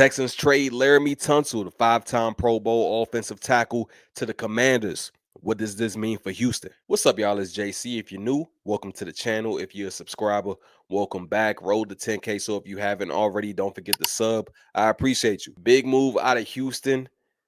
Texans trade Laremy Tunsil, the five-time Pro Bowl offensive tackle, to the Commanders. What does this mean for Houston? What's up, y'all? It's JC. If you're new, welcome to the channel. If you're a subscriber, welcome back. Road to 10K. So if you haven't already, don't forget to sub. I appreciate you. Big move out of Houston.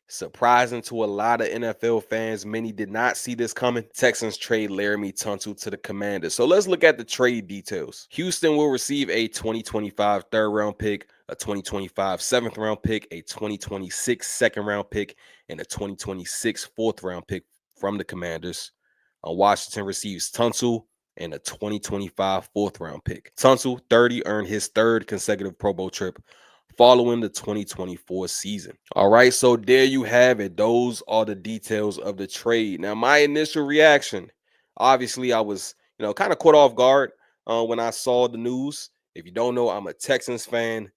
Surprising to a lot of NFL fans. Many did not see this coming. Texans trade Laremy Tunsil to the Commanders. So let's look at the trade details. Houston will receive a 2025 third-round pick, a 2025 seventh-round pick, a 2026 second-round pick, and a 2026 fourth-round pick from the Commanders. Washington receives Tunsil and a 2025 fourth-round pick. Tunsil, 30, earned his third consecutive Pro Bowl trip following the 2024 season. All right, so there you have it. Those are the details of the trade. Now, my initial reaction, obviously, I was, kind of caught off guard when I saw the news. If you don't know, I'm a Texans fan.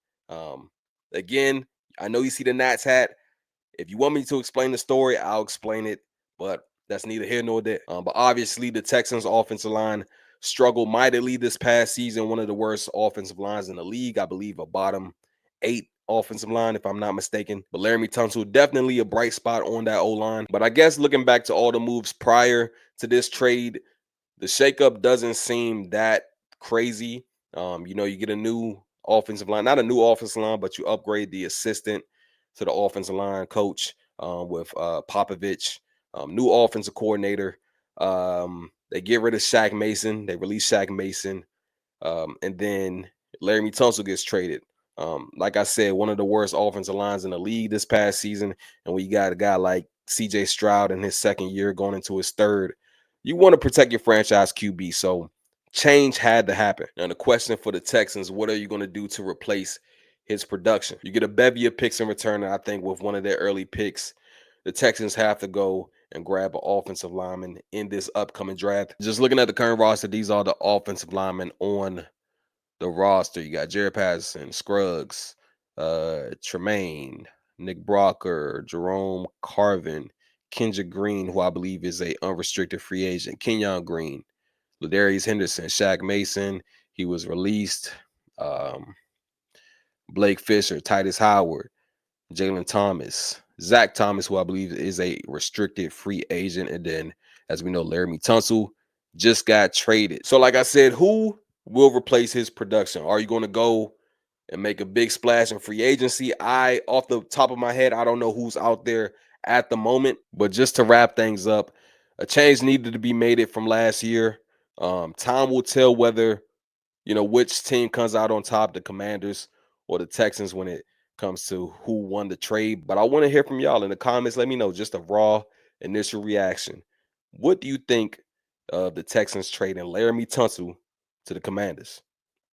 Again, I know you see the Nats hat. If you want me to explain the story, I'll explain it, but that's neither here nor there. But obviously, the Texans offensive line struggled mightily this past season. One of the worst offensive lines in the league. I believe a bottom 8 offensive line, if I'm not mistaken. But Laremy Tunsil, definitely a bright spot on that O-line. But I guess looking back to all the moves prior to this trade, the shakeup doesn't seem that crazy. You get a new offensive line, not a new offensive line, but you upgrade the assistant to the offensive line coach with Popovich, new offensive coordinator. They get rid of Shaq Mason. They release Shaq Mason. And then Laremy Tunsil gets traded. Like I said, one of the worst offensive lines in the league this past season. And when you got a guy like CJ Stroud in his second year going into his third, you want to protect your franchise QB. So change had to happen. Now, the question for the Texans, what are you going to do to replace his production? You get a bevy of picks in return. And I think with one of their early picks, the Texans have to go and grab an offensive lineman in this upcoming draft. Just looking at the current roster, these are the offensive linemen on the roster. You got Jared Patterson, Scruggs, Tremaine, Nick Brocker, Jerome Carvin, Kendrick Green, who I believe is a unrestricted free agent, Kenyon Green, Ladarius Henderson, Shaq Mason, he was released, Blake Fisher, Titus Howard, Jalen Thomas, Zach Thomas, who I believe is a restricted free agent, and then, as we know, Laremy Tunsil just got traded. So, like I said, who will replace his production? Are you going to go and make a big splash in free agency? Off the top of my head, I don't know who's out there at the moment, but just to wrap things up, a change needed to be made it from last year. Time will tell whether, which team comes out on top, the Commanders or the Texans, when it comes to who won the trade. But I want to hear from y'all in the comments. Let me know just a raw initial reaction. What do you think of the Texans trading Laremy Tunsil to the Commanders?